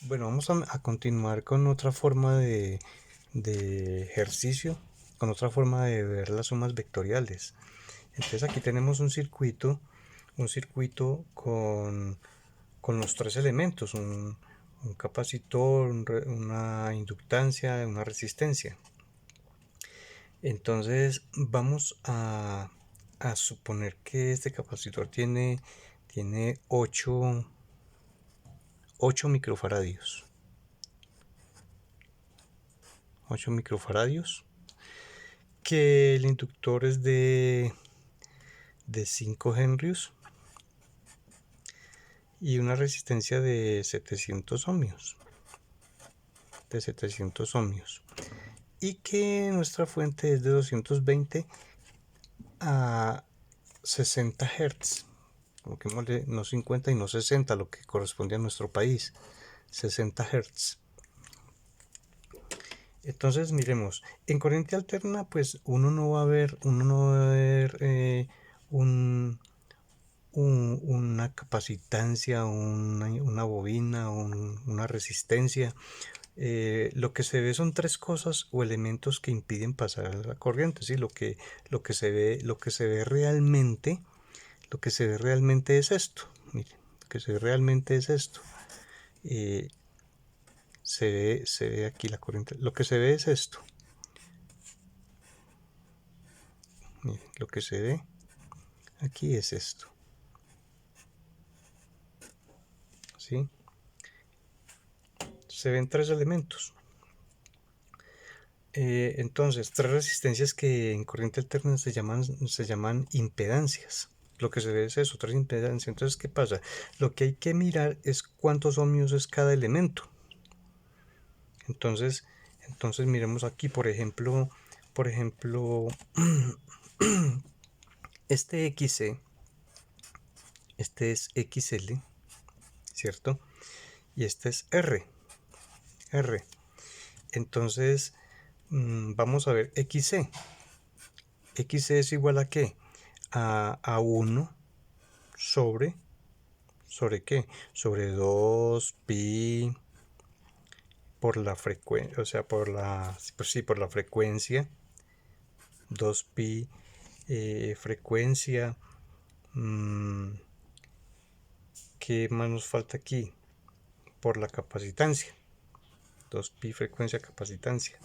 Bueno, vamos a continuar con otra forma de ejercicio, con otra forma de ver las sumas vectoriales. Entonces aquí tenemos un circuito con los tres elementos, un capacitor, una inductancia, una resistencia. Entonces vamos a suponer que este capacitor tiene 8 microfaradios. 8 microfaradios. Que el inductor es de 5 henrios y una resistencia de 700 ohmios. De 700 ohmios. Y que nuestra fuente es de 220 a 60 Hz. Como que no 50 y no 60, lo que corresponde a nuestro país. 60 Hz. Entonces miremos, en corriente alterna pues uno no va a ver una capacitancia, una bobina, una resistencia. Lo que se ve son tres cosas o elementos que impiden pasar la corriente, ¿sí? Lo que se ve realmente, lo que se ve realmente es esto. Miren, lo que se ve realmente es esto. Eh, se ve aquí la corriente. Lo que se ve es esto. Miren, lo que se ve aquí es esto. ¿Sí? Se ven tres elementos. Entonces, tres resistencias que en corriente alterna se llaman impedancias. Lo que se ve es eso, tres impedancias. Entonces, ¿qué pasa? Lo que hay que mirar es cuántos ohmios es cada elemento. Entonces, miremos aquí, por ejemplo, este XC, este es XL, ¿cierto? Y este es R. Entonces, vamos a ver XC. XC es igual a ¿qué? A 1 ¿sobre qué? Sobre 2 pi por la frecuencia, o sea, pues sí, por la frecuencia, 2 pi frecuencia. ¿Qué más nos falta aquí? Por la capacitancia, 2 pi frecuencia capacitancia,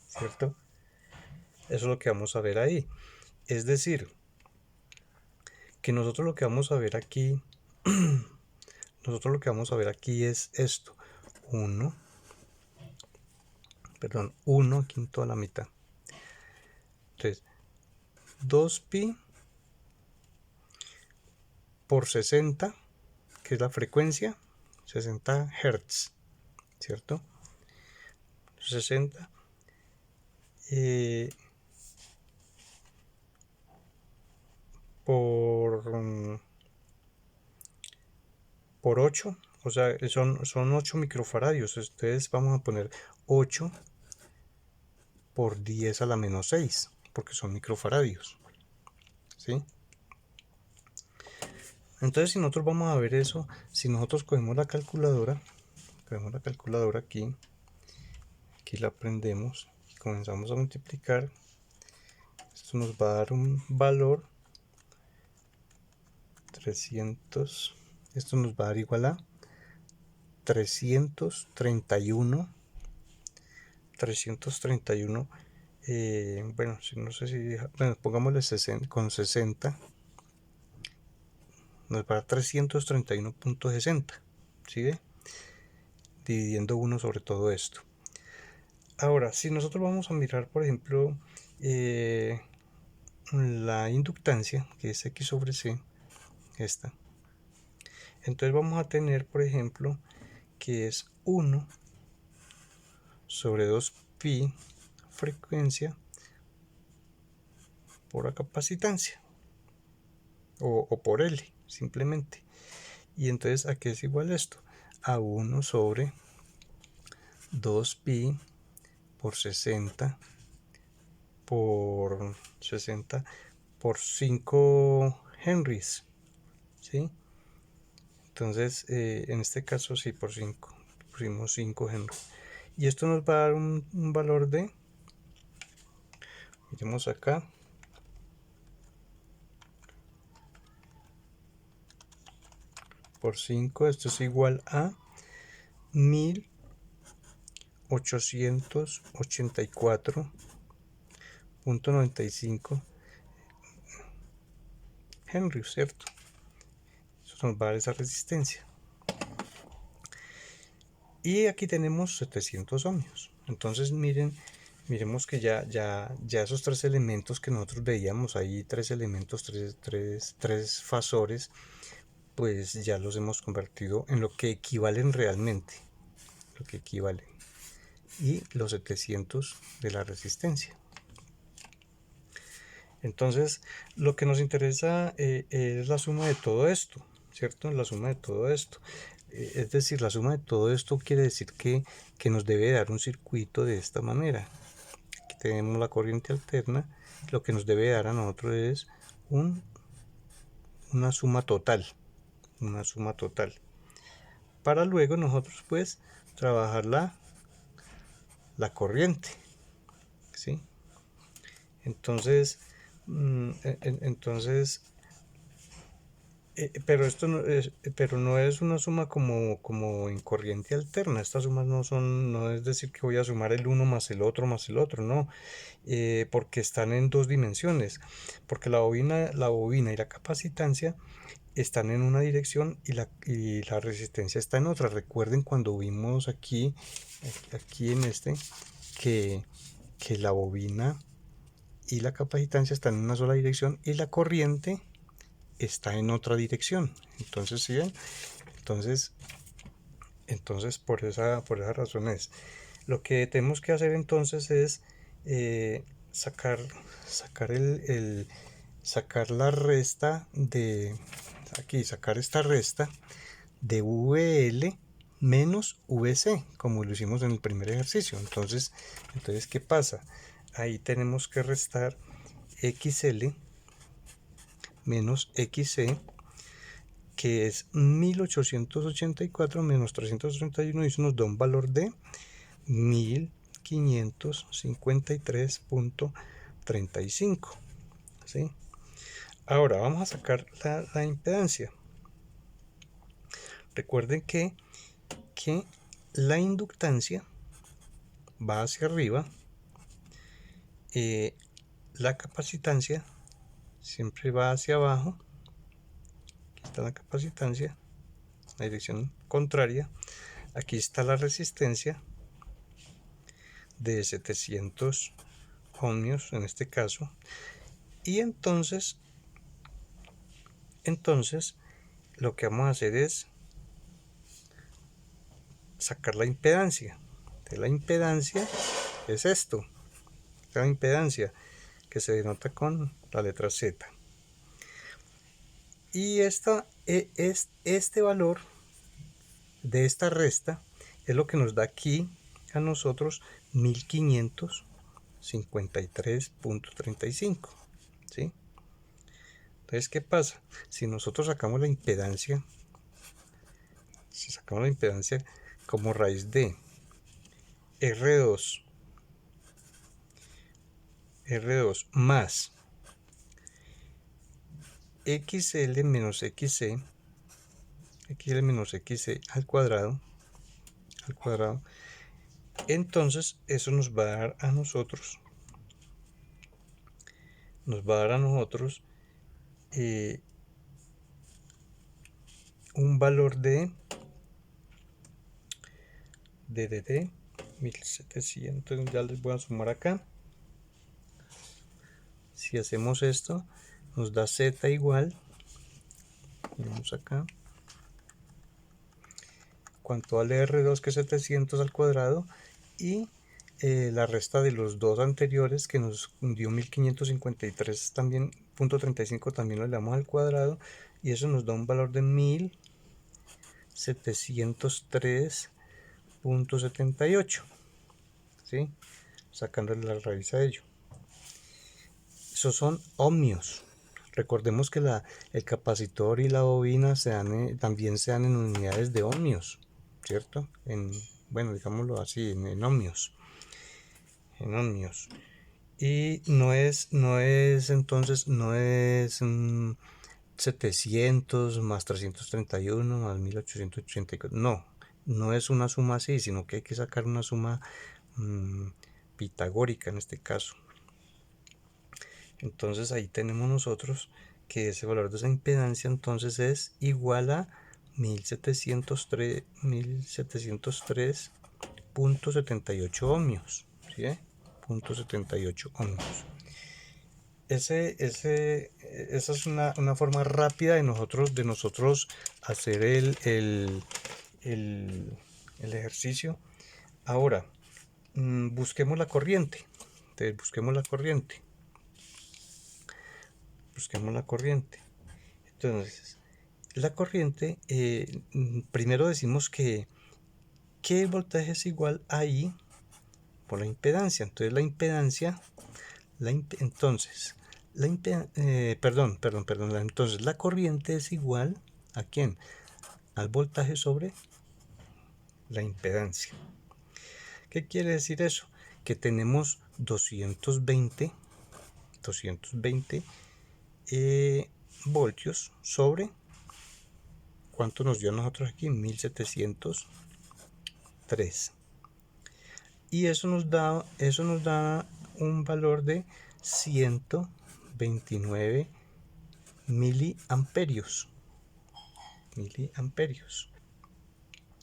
¿cierto? Eso es lo que vamos a ver ahí. Es decir, que nosotros lo que vamos a ver aquí, es esto, 1, aquí en toda la mitad. Entonces, 2 pi por 60, que es la frecuencia, 60 Hz, ¿cierto? 60 por, por 8, o sea, son 8 microfaradios. Entonces vamos a poner 8 por 10 a la menos 6, porque son microfaradios, ¿sí? Entonces, si nosotros vamos a ver eso, si nosotros cogemos la calculadora aquí la prendemos y comenzamos a multiplicar, esto nos va a dar un valor 300, esto nos va a dar igual a 331, bueno, no sé si, bueno, pongámosle 60, con 60, nos va a dar 331.60, ¿sí ve? Dividiendo 1 sobre todo esto. Ahora, si nosotros vamos a mirar, por ejemplo, la inductancia, que es X sobre C, esta, entonces vamos a tener, por ejemplo, que es 1 sobre 2 pi frecuencia por la capacitancia, o por L, simplemente. Y entonces, ¿a qué es igual esto? A 1 sobre 2 pi por 60 por 60 por 5 henries, ¿sí? Entonces, en este caso sí, por 5. pusimos 5 Henry. Y esto nos va a dar un valor de, miremos acá, por 5, esto es igual a 1884.95 Henry, ¿cierto? Eso nos va a dar esa resistencia. Y aquí tenemos 700 ohmios. Entonces miremos que ya esos tres elementos que nosotros veíamos ahí, tres elementos, tres fasores, pues ya los hemos convertido en lo que equivalen realmente, lo que equivalen. Y los 700 de la resistencia. Entonces, lo que nos interesa es la suma de todo esto, ¿cierto? La suma de todo esto. Es decir, la suma de todo esto quiere decir que nos debe dar un circuito de esta manera. Aquí tenemos la corriente alterna. Lo que nos debe dar a nosotros es una suma total. Una suma total. Para luego nosotros pues trabajar la corriente. ¿Sí? Entonces, pero no es una suma como en corriente alterna. Estas sumas no es decir que voy a sumar el uno más el otro, no, porque están en dos dimensiones, porque la bobina y la capacitancia están en una dirección y la resistencia está en otra. Recuerden cuando vimos aquí en este, que la bobina y la capacitancia están en una sola dirección y la corriente está en otra dirección. Entonces, ¿sí ven? Entonces por esa razón es. Lo que tenemos que hacer entonces es sacar la resta de aquí, sacar esta resta de VL menos VC, como lo hicimos en el primer ejercicio. Entonces ¿qué pasa? Ahí tenemos que restar XL menos XC, que es 1884 menos 331, y eso nos da un valor de 1553.35. ¿sí? Ahora vamos a sacar la impedancia. Recuerden que la inductancia va hacia arriba, la capacitancia siempre va hacia abajo. Aquí está la capacitancia, la dirección contraria. Aquí está la resistencia de 700 ohmios en este caso. Y entonces lo que vamos a hacer es sacar la impedancia. De la impedancia es esto, la impedancia que se denota con la letra Z. Y este valor de esta resta es lo que nos da aquí a nosotros 1553.35. ¿sí? Entonces, ¿qué pasa? Si nosotros sacamos la impedancia, como raíz de R2 más XL menos XC al cuadrado, entonces eso nos va a dar a nosotros un valor de 1700. Ya les voy a sumar acá. Si hacemos esto, nos da Z igual, vamos acá, cuánto vale R2, que es 700 al cuadrado, y la resta de los dos anteriores, que nos dio 1553 también, .35, también lo le damos al cuadrado, y eso nos da un valor de 1703.78, ¿sí? Sacándole la raíz a ello. Esos son ohmios. Recordemos que el capacitor y la bobina también se dan en unidades de ohmios. ¿cierto? Bueno, digámoslo así, en ohmios, y entonces, no es 700 más 331 más 1884, no es una suma así, sino que hay que sacar una suma pitagórica en este caso. Entonces ahí tenemos nosotros que ese valor de esa impedancia entonces es igual a 1703.78 ohmios, ¿sí? 0.78 ohmios. Esa es una forma rápida de nosotros hacer el ejercicio. Ahora, busquemos la corriente. Entonces, busquemos la corriente. Entonces, la corriente, primero decimos que el voltaje es igual a I por la impedancia. Entonces, entonces la corriente es igual ¿a quién? Al voltaje sobre la impedancia. ¿Qué quiere decir eso? Que tenemos 220 voltios sobre, ¿cuánto nos dio a nosotros aquí? 1703. Y eso nos da un valor de 129 miliamperios. Ese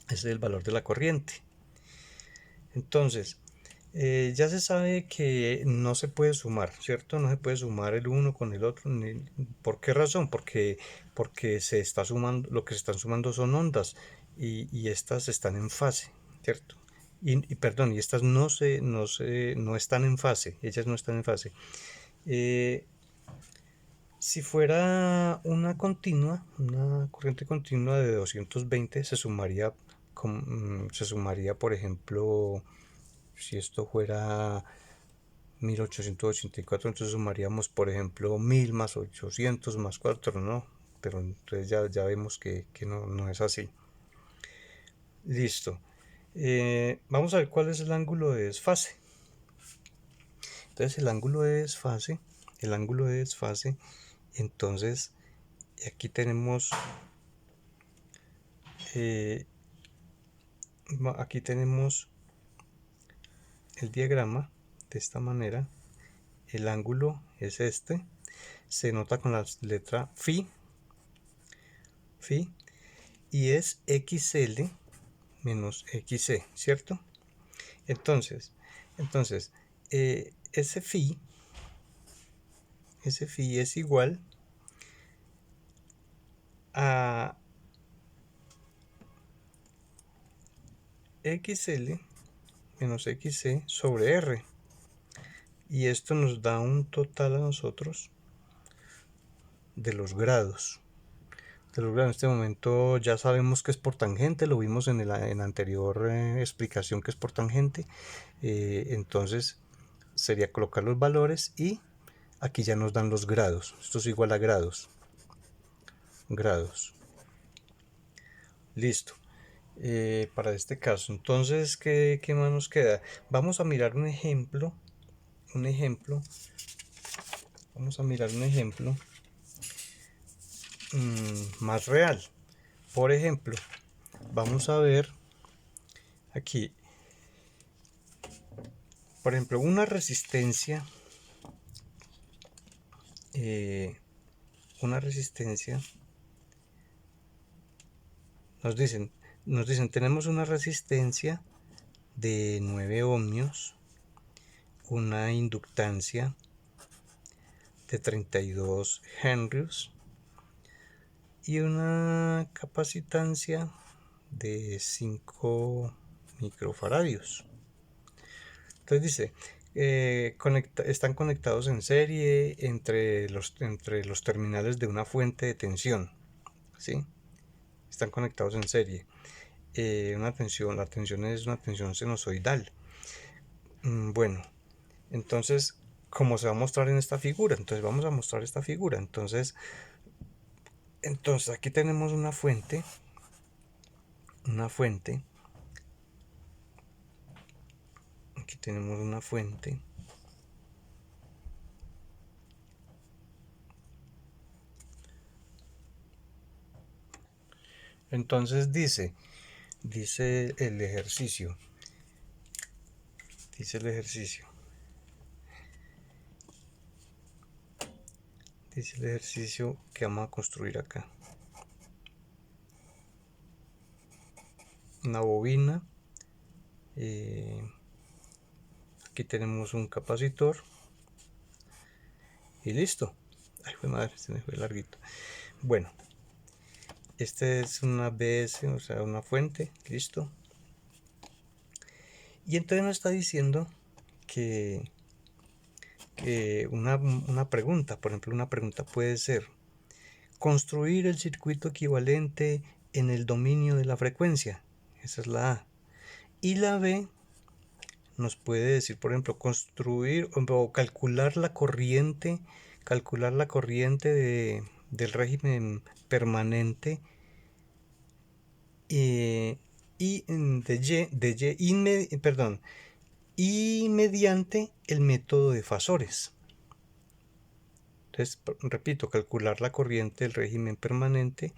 es el valor de la corriente. Entonces, ya se sabe que no se puede sumar, ¿cierto? No se puede sumar el uno con el otro. ¿Por qué razón? Porque se está sumando, lo que se están sumando son ondas y estas están en fase, ¿cierto? Y estas no están en fase, ellas no están en fase. Si fuera una corriente continua de 220, se sumaría, por ejemplo, si esto fuera 1884, entonces sumaríamos, por ejemplo, 1000 más 800 más 4, ¿no? Pero entonces ya vemos que no es así. Listo. Vamos a ver cuál es el ángulo de desfase. Entonces el ángulo de desfase, entonces aquí tenemos el diagrama de esta manera. El ángulo es este, se nota con la letra phi, y es XL menos XC, ¿cierto? Entonces ese phi es igual a XL menos XC sobre R, y esto nos da un total a nosotros de los grados. En este momento ya sabemos que es por tangente, lo vimos en la anterior explicación que es por tangente. Entonces sería colocar los valores y aquí ya nos dan los grados. Esto es igual a grados. Listo. Para este caso, entonces, ¿qué más nos queda? Vamos a mirar un ejemplo. Vamos a mirar un ejemplo más real. Por ejemplo, vamos a ver aquí, por ejemplo, una resistencia. Nos dicen, tenemos una resistencia de 9 ohmios, una inductancia de 32 henrios y una capacitancia de 5 microfaradios. Entonces dice, están conectados en serie entre los terminales de una fuente de tensión, ¿sí? Están conectados en serie. La tensión es una tensión sinusoidal. Bueno, entonces, como se va a mostrar en esta figura, entonces vamos a mostrar esta figura. Entonces aquí tenemos una fuente Aquí tenemos una fuente. Entonces dice el ejercicio. Dice el ejercicio. Dice el ejercicio que vamos a construir acá. Una bobina. Aquí tenemos un capacitor. Y listo. Ay, fue madre, se me fue larguito. Bueno, este es una BS, o sea, una fuente. Listo. Y entonces nos está diciendo que una pregunta, por ejemplo, una pregunta puede ser: construir el circuito equivalente en el dominio de la frecuencia. Esa es la A. Y la B nos puede decir, por ejemplo, construir o calcular la corriente del régimen permanente y mediante el método de Fasores. Entonces, repito, calcular la corriente del régimen permanente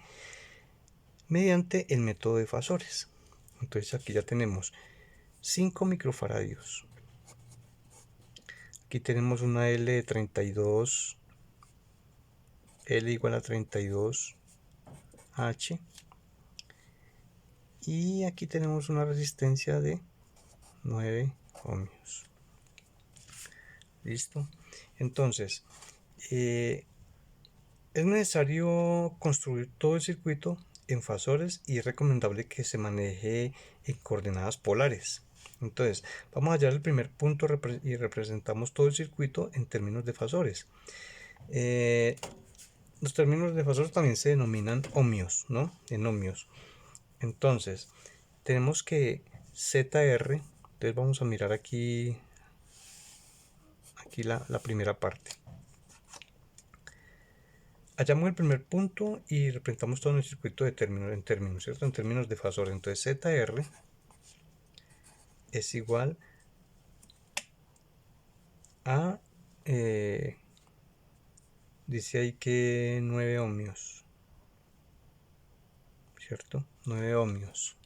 mediante el método de Fasores. Entonces aquí ya tenemos 5 microfaradios. Aquí tenemos una L de 32, L igual a 32 H. Y aquí tenemos una resistencia de 9 ohmios. Listo. Entonces, es necesario construir todo el circuito en fasores y es recomendable que se maneje en coordenadas polares. Entonces, vamos a hallar el primer punto y representamos todo el circuito en términos de fasores. Los términos de fasores también se denominan ohmios, ¿no? En ohmios. Entonces, tenemos que ZR, entonces vamos a mirar aquí la primera parte. Hallamos el primer punto y representamos todo el circuito de términos, ¿cierto? En términos de fasor. Entonces ZR es igual a, dice ahí que 9 ohmios, ¿cierto? 9 ohmios.